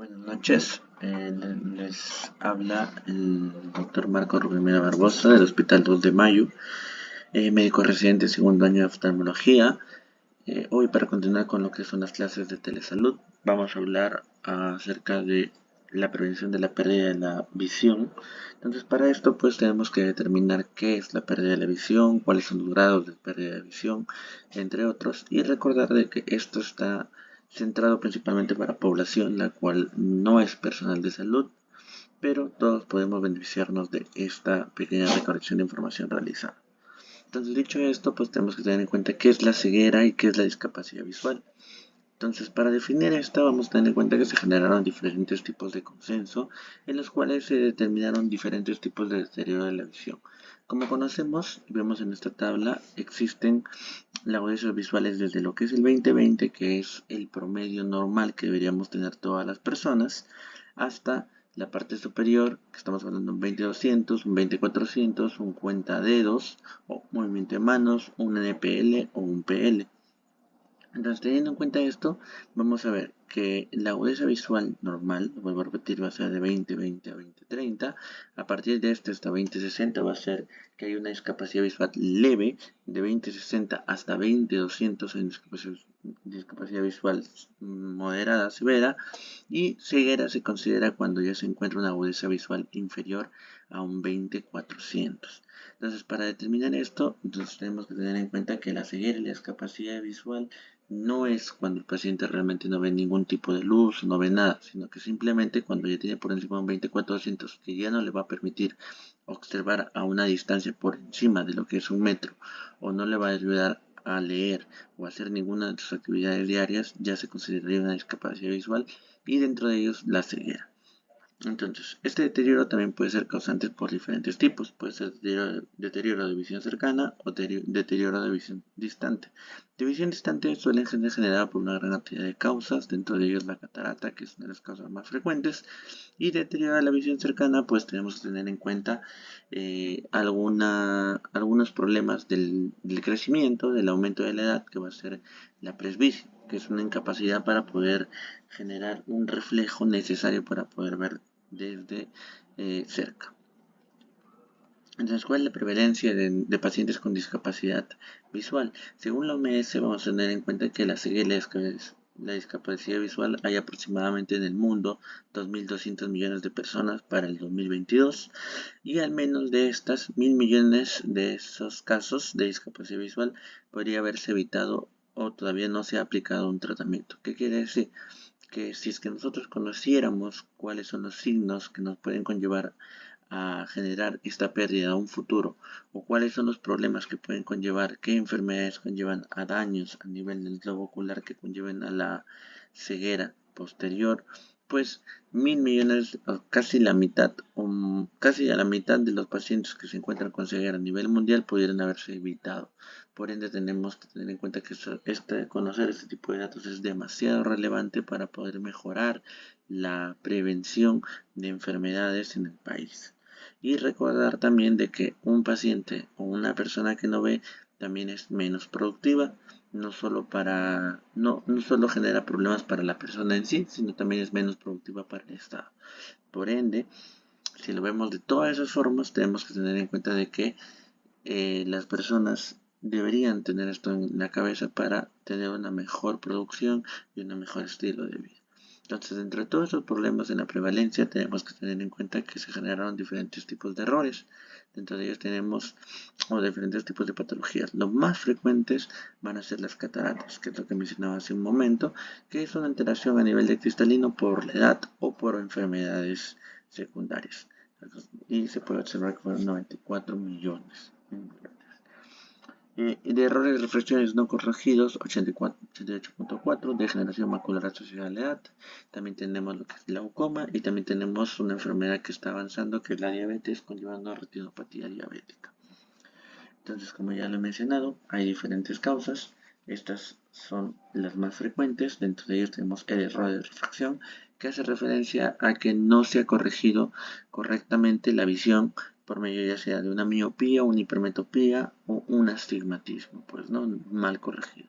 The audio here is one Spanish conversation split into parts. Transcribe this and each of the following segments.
Buenas noches, les habla el doctor Marco Rubén Barbosa del Hospital 2 de Mayo, médico residente segundo año de oftalmología. Hoy, para continuar con lo que son las clases de telesalud, vamos a hablar acerca de la prevención de la pérdida de la visión. Entonces, para esto pues tenemos que determinar qué es la pérdida de la visión, cuáles son los grados de pérdida de visión, entre otros, y recordar de que esto está centrado principalmente para población la cual no es personal de salud, pero todos podemos beneficiarnos de esta pequeña recolección de información realizada. Entonces, dicho esto, pues tenemos que tener en cuenta qué es la ceguera y qué es la discapacidad visual. Entonces, para definir esta, vamos a tener en cuenta que se generaron diferentes tipos de consenso, en los cuales se determinaron diferentes tipos de deterioro de la visión. Como conocemos y vemos en esta tabla, existen lagunas visuales desde lo que es el 20/20, que es el promedio normal que deberíamos tener todas las personas, hasta la parte superior, que estamos hablando de un 20/200, un 20/400, un cuenta dedos, o movimiento de manos, un NPL o un PL. Entonces, teniendo en cuenta esto, vamos a ver que la agudeza visual normal, lo vuelvo a repetir, va a ser de 20/20 a 20/30. A partir de este hasta 20/60 va a ser que hay una discapacidad visual leve, de 20/60 hasta 20/200 en discapacidad visual moderada, severa, y ceguera se considera cuando ya se encuentra una agudeza visual inferior a un 20/400. Entonces, para determinar esto, entonces tenemos que tener en cuenta que la ceguera y la discapacidad visual no es cuando el paciente realmente no ve ningún tipo de luz, no ve nada, sino que simplemente cuando ya tiene por encima de un 24-200 que ya no le va a permitir observar a una distancia por encima de lo que es un metro, o no le va a ayudar a leer o hacer ninguna de sus actividades diarias, ya se consideraría una discapacidad visual, y dentro de ellos la ceguera. Entonces, este deterioro también puede ser causante por diferentes tipos. Puede ser deterioro de visión cercana o deterioro de visión distante. De visión distante suelen ser generada por una gran cantidad de causas, dentro de ellos la catarata, que es una de las causas más frecuentes. Y deterioro de la visión cercana, pues tenemos que tener en cuenta algunos problemas del crecimiento, del aumento de la edad, que va a ser la presbicia, que es una incapacidad para poder generar un reflejo necesario para poder ver desde cerca. Entonces, ¿cuál es la prevalencia de pacientes con discapacidad visual? Según la OMS, vamos a tener en cuenta que la ceguera y la discapacidad visual hay aproximadamente en el mundo 2.200 millones de personas para el 2022, y al menos de estas 1.000 millones de esos casos de discapacidad visual podría haberse evitado o todavía no se ha aplicado un tratamiento. ¿Qué quiere decir? Que si es que nosotros conociéramos cuáles son los signos que nos pueden conllevar a generar esta pérdida a un futuro, o cuáles son los problemas que pueden conllevar, qué enfermedades conllevan a daños a nivel del globo ocular que conlleven a la ceguera posterior, pues 1.000 millones, o casi la mitad, o casi a la mitad de los pacientes que se encuentran con ceguera a nivel mundial pudieran haberse evitado. Por ende, tenemos que tener en cuenta que conocer este tipo de datos es demasiado relevante para poder mejorar la prevención de enfermedades en el país. Y recordar también de que un paciente o una persona que no ve también es menos productiva, no solo genera problemas para la persona en sí, sino también es menos productiva para el Estado. Por ende, si lo vemos de todas esas formas, tenemos que tener en cuenta de que las personas deberían tener esto en la cabeza para tener una mejor producción y un mejor estilo de vida. Entonces, entre todos estos problemas en la prevalencia, tenemos que tener en cuenta que se generaron diferentes tipos de errores. Dentro de ellos tenemos diferentes tipos de patologías. Los más frecuentes van a ser las cataratas, que es lo que mencionaba hace un momento, que es una alteración a nivel de cristalino por la edad o por enfermedades secundarias. Y se puede observar que fueron 94 millones. De errores de refracciones no corregidos, 88.4, degeneración macular asociada a la edad. También tenemos lo que es glaucoma, y también tenemos una enfermedad que está avanzando, que es la diabetes, conllevando a retinopatía diabética. Entonces, como ya lo he mencionado, hay diferentes causas. Estas son las más frecuentes. Dentro de ellos tenemos el error de refracción, que hace referencia a que no se ha corregido correctamente la visión por medio ya sea de una miopía, una hipermetropía o un astigmatismo, pues no mal corregido.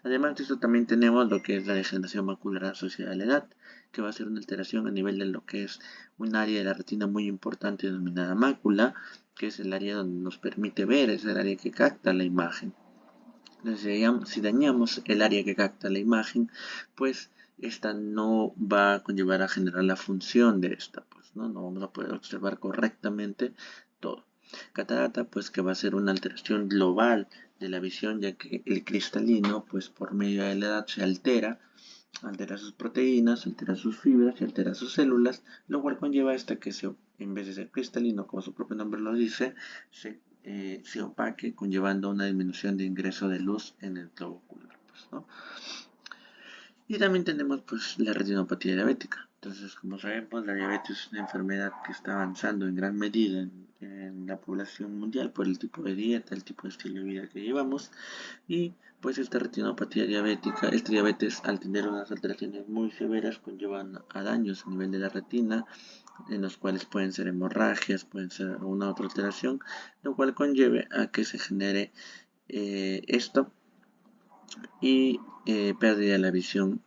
Además de esto también tenemos lo que es la degeneración macular asociada a la edad, que va a ser una alteración a nivel de lo que es un área de la retina muy importante denominada mácula, que es el área donde nos permite ver, es el área que capta la imagen. Entonces, si dañamos el área que capta la imagen, pues esta no va a conllevar a generar la función de esta, pues no vamos a poder observar correctamente todo. Catarata, pues que va a ser una alteración global de la visión, ya que el cristalino, pues por medio de la edad se altera sus proteínas, altera sus fibras y altera sus células, lo cual conlleva que en vez de ser cristalino, como su propio nombre lo dice, se opaque, conllevando una disminución de ingreso de luz en el globo ocular. Pues, ¿no? Y también tenemos pues la retinopatía diabética. Entonces, como sabemos, la diabetes es una enfermedad que está avanzando en gran medida en la población mundial por el tipo de dieta, el tipo de estilo de vida que llevamos. Y pues esta retinopatía diabética, esta diabetes al tener unas alteraciones muy severas conllevan a daños a nivel de la retina, en los cuales pueden ser hemorragias, pueden ser alguna otra alteración, lo cual conlleve a que se genere esto y pérdida de la visión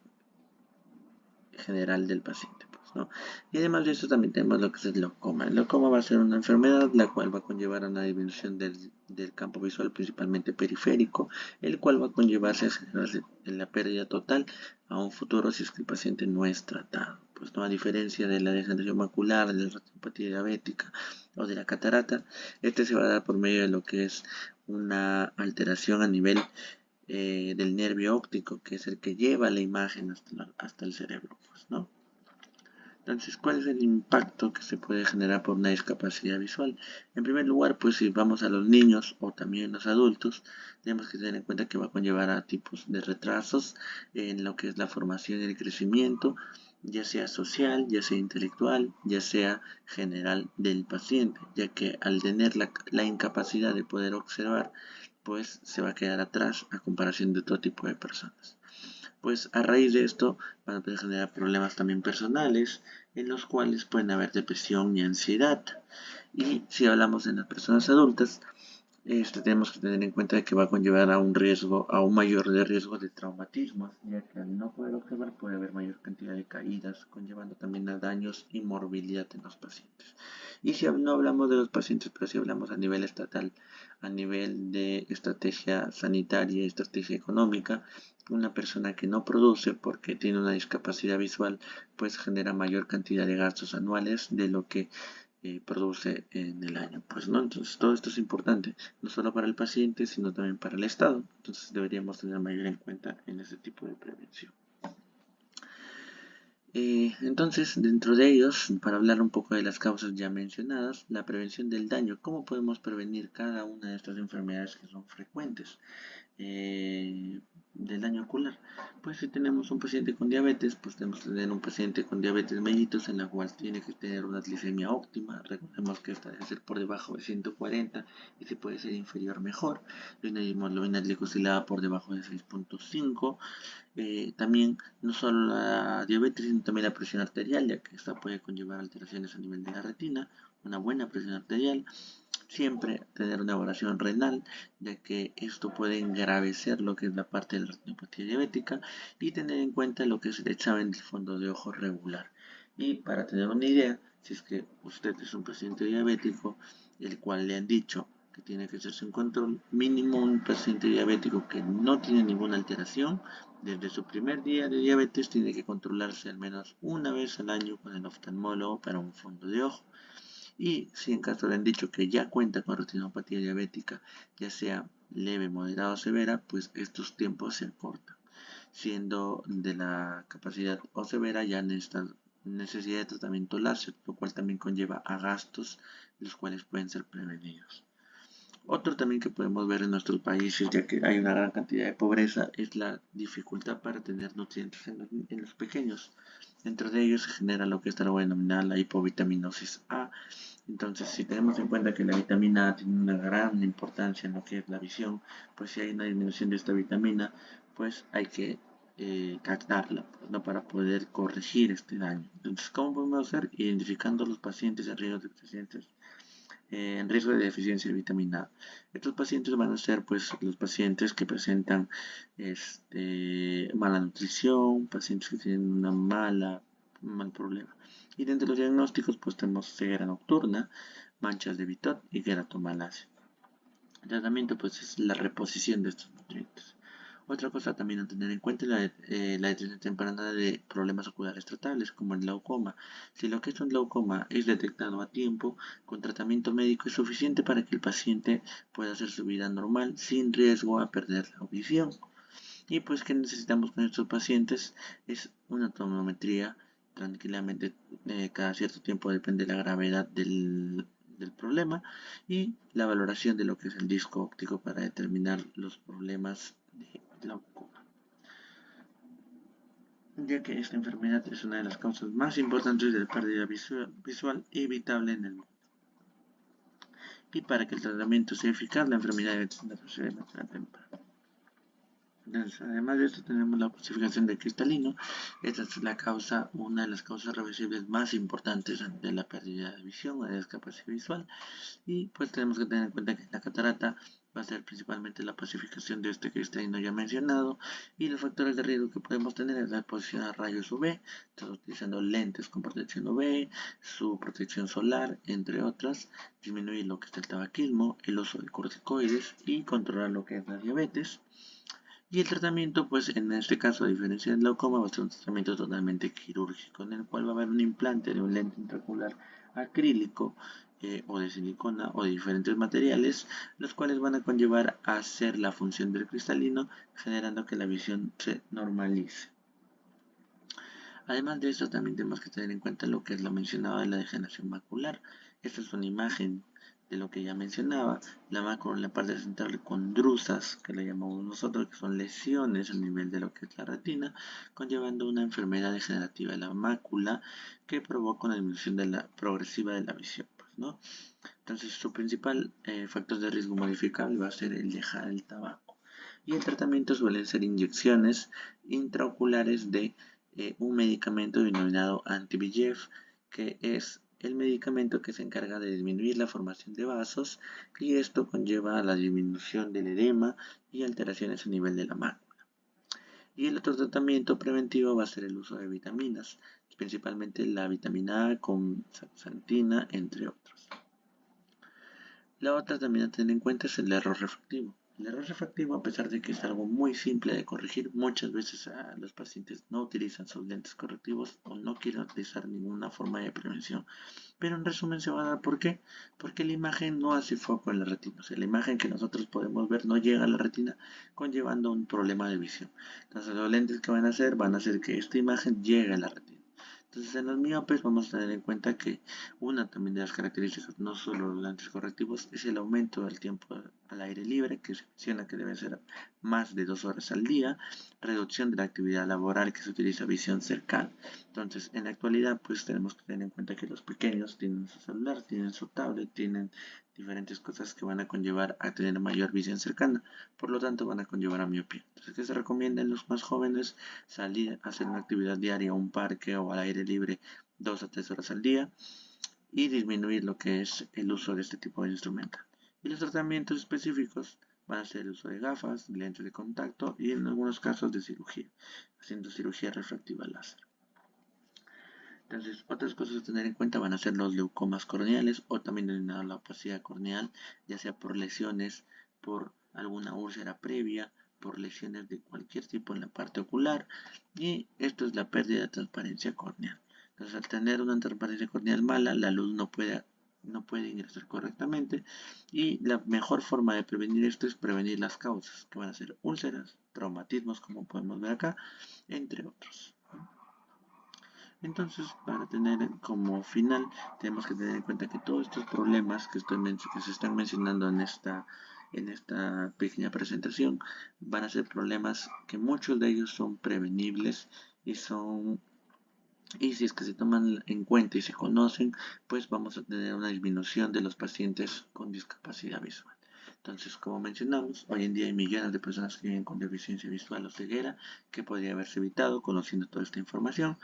general del paciente. Pues, ¿no? Y además de eso también tenemos lo que es el glaucoma. El glaucoma va a ser una enfermedad la cual va a conllevar a una disminución del campo visual, principalmente periférico, el cual va a conllevarse a generar la pérdida total a un futuro si es que el paciente no es tratado. Pues, ¿no? A diferencia de la degeneración macular, de la retinopatía diabética o de la catarata, este se va a dar por medio de lo que es una alteración a nivel del nervio óptico, que es el que lleva la imagen hasta el cerebro, pues, ¿no? Entonces, ¿cuál es el impacto que se puede generar por una discapacidad visual? En primer lugar, pues si vamos a los niños o también los adultos, tenemos que tener en cuenta que va a conllevar a tipos de retrasos en lo que es la formación y el crecimiento, ya sea social, ya sea intelectual, ya sea general del paciente, ya que al tener la incapacidad de poder observar, pues se va a quedar atrás a comparación de otro tipo de personas. Pues a raíz de esto van a poder generar problemas también personales, en los cuales pueden haber depresión y ansiedad. Y si hablamos de las personas adultas, tenemos que tener en cuenta que va a conllevar a un riesgo, a un mayor de riesgo de traumatismos, ya que al no poder observar puede haber mayor cantidad de caídas, conllevando también a daños y morbilidad en los pacientes. Y si no hablamos de los pacientes, pero si hablamos a nivel estatal, a nivel de estrategia sanitaria y estrategia económica, una persona que no produce porque tiene una discapacidad visual, pues genera mayor cantidad de gastos anuales de lo que produce en el año. Pues no, entonces todo esto es importante, no solo para el paciente, sino también para el Estado. Entonces deberíamos tener mayor en cuenta en ese tipo de prevención. Entonces, dentro de ellos, para hablar un poco de las causas ya mencionadas, la prevención del daño, ¿cómo podemos prevenir cada una de estas enfermedades que son frecuentes? Del daño ocular. Pues si tenemos un paciente con diabetes, pues tenemos que tener un paciente con diabetes mellitus en la cual tiene que tener una glicemia óptima. Recordemos que esta debe ser por debajo de 140 y si puede ser inferior mejor. La hemoglobina glicosilada por debajo de 6.5. También no solo la diabetes, sino también la presión arterial, ya que esta puede conllevar alteraciones a nivel de la retina. Una buena presión arterial, siempre tener una evaluación renal, ya que esto puede engravecer lo que es la parte de la retinopatía diabética, y tener en cuenta lo que es el examen del fondo de ojo regular. Y para tener una idea, si es que usted es un paciente diabético, el cual le han dicho que tiene que hacerse un control, mínimo un paciente diabético que no tiene ninguna alteración, desde su primer día de diabetes tiene que controlarse al menos una vez al año con el oftalmólogo para un fondo de ojo. Y si en caso le han dicho que ya cuenta con retinopatía diabética, ya sea leve, moderada o severa, pues estos tiempos se acortan. Siendo de la capacidad o severa, ya necesitan necesidad de tratamiento láser, lo cual también conlleva a gastos, los cuales pueden ser prevenidos. Otro también que podemos ver en nuestros países, ya que hay una gran cantidad de pobreza, es la dificultad para tener nutrientes en los pequeños. Dentro de ellos se genera lo que está denominada la hipovitaminosis A. Entonces, si tenemos en cuenta que la vitamina A tiene una gran importancia en lo que es la visión, pues si hay una disminución de esta vitamina, pues hay que captarla, ¿no? Para poder corregir este daño. Entonces, ¿cómo podemos hacer? Identificando los pacientes en riesgo de pacientes en riesgo de deficiencia de vitamina A. Estos pacientes van a ser pues los pacientes que presentan mala nutrición, pacientes que tienen un mal problema. Y dentro de los diagnósticos pues tenemos ceguera nocturna, manchas de Bitot y queratomalacia. El tratamiento pues es la reposición de estos nutrientes. Otra cosa también a tener en cuenta es la detección temprana de problemas oculares tratables, como el glaucoma. Si lo que es un glaucoma es detectado a tiempo, con tratamiento médico es suficiente para que el paciente pueda hacer su vida normal sin riesgo a perder la audición. Y pues que necesitamos con estos pacientes es una tonometría tranquilamente cada cierto tiempo, depende de la gravedad del problema, y la valoración de lo que es el disco óptico para determinar los problemas de glaucoma, ya que esta enfermedad es una de las causas más importantes de pérdida visual evitable en el mundo. Y para que el tratamiento sea eficaz, la enfermedad debe tener una temprana. Entonces, además de esto tenemos la opacificación del cristalino. Esta es la causa, una de las causas reversibles más importantes de la pérdida de visión o de discapacidad visual. Y pues tenemos que tener en cuenta que la catarata va a ser principalmente la opacificación de este cristalino ya mencionado, y los factores de riesgo que podemos tener es la exposición a rayos UV, entonces utilizando lentes con protección UV, su protección solar, entre otras, disminuir lo que es el tabaquismo, el uso de corticoides y controlar lo que es la diabetes. Y el tratamiento, pues en este caso, a diferencia del glaucoma, va a ser un tratamiento totalmente quirúrgico, en el cual va a haber un implante de un lente intraocular acrílico o de silicona o de diferentes materiales, los cuales van a conllevar a hacer la función del cristalino, generando que la visión se normalice. Además de esto, también tenemos que tener en cuenta lo que es lo mencionado de la degeneración macular. Esta es una imagen de lo que ya mencionaba, la macula en la parte central con drusas, que le llamamos nosotros, que son lesiones a nivel de lo que es la retina, conllevando una enfermedad degenerativa de la mácula que provoca una disminución progresiva de la visión, pues, ¿no? Entonces, su principal factor de riesgo modificable va a ser el dejar el tabaco. Y el tratamiento suelen ser inyecciones intraoculares de un medicamento denominado anti-VEGF, que es el medicamento que se encarga de disminuir la formación de vasos, y esto conlleva a la disminución del edema y alteraciones a nivel de la mácula. Y el otro tratamiento preventivo va a ser el uso de vitaminas, principalmente la vitamina A con zeaxantina, entre otros. La otra también a tener en cuenta es el error refractivo. El error refractivo, a pesar de que es algo muy simple de corregir, muchas veces a los pacientes no utilizan sus lentes correctivos o no quieren utilizar ninguna forma de prevención. Pero en resumen se va a dar ¿por qué? Porque la imagen no hace foco en la retina. O sea, la imagen que nosotros podemos ver no llega a la retina, conllevando un problema de visión. Entonces los lentes que van a hacer que esta imagen llegue a la retina. Entonces en los miopes vamos a tener en cuenta que una también de las características, no solo los lentes correctivos, es el aumento del tiempo al aire libre, que se menciona que debe ser más de 2 horas al día, reducción de la actividad laboral, que se utiliza visión cercana. Entonces en la actualidad pues tenemos que tener en cuenta que los pequeños tienen su celular, tienen su tablet, tienen diferentes cosas que van a conllevar a tener mayor visión cercana, por lo tanto van a conllevar a miopía. Entonces, ¿qué se recomienda en los más jóvenes? Salir a hacer una actividad diaria a un parque o al aire libre 2 a 3 horas al día y disminuir lo que es el uso de este tipo de instrumentos. Y los tratamientos específicos van a ser el uso de gafas, lentes de contacto y en algunos casos de cirugía, haciendo cirugía refractiva láser. Entonces, otras cosas a tener en cuenta van a ser los leucomas corneales o también denominada la opacidad corneal, ya sea por lesiones, por alguna úlcera previa, por lesiones de cualquier tipo en la parte ocular, y esto es la pérdida de transparencia corneal. Entonces, al tener una transparencia corneal mala, la luz no puede ingresar correctamente, y la mejor forma de prevenir esto es prevenir las causas, que van a ser úlceras, traumatismos, como podemos ver acá, entre otros. Entonces, para tener como final, tenemos que tener en cuenta que todos estos problemas que se están mencionando en esta pequeña presentación van a ser problemas que muchos de ellos son prevenibles y si es que se toman en cuenta y se conocen, pues vamos a tener una disminución de los pacientes con discapacidad visual. Entonces, como mencionamos, hoy en día hay millones de personas que viven con deficiencia visual o ceguera que podría haberse evitado conociendo toda esta información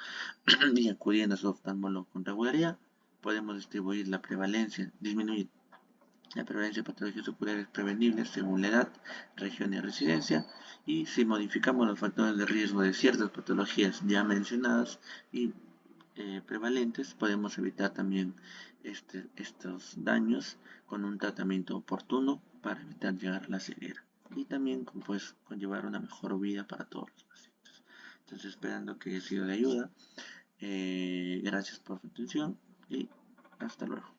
y acudiendo a su oftalmólogo con regularidad. Podemos distribuir la prevalencia, disminuir La prevalencia de patologías oculares prevenibles según la edad, región y residencia, y si modificamos los factores de riesgo de ciertas patologías ya mencionadas y prevalentes, podemos evitar también estos daños con un tratamiento oportuno para evitar llegar a la ceguera y también pues conllevar una mejor vida para todos los pacientes. Entonces, esperando que haya sido de ayuda. Gracias por su atención y hasta luego.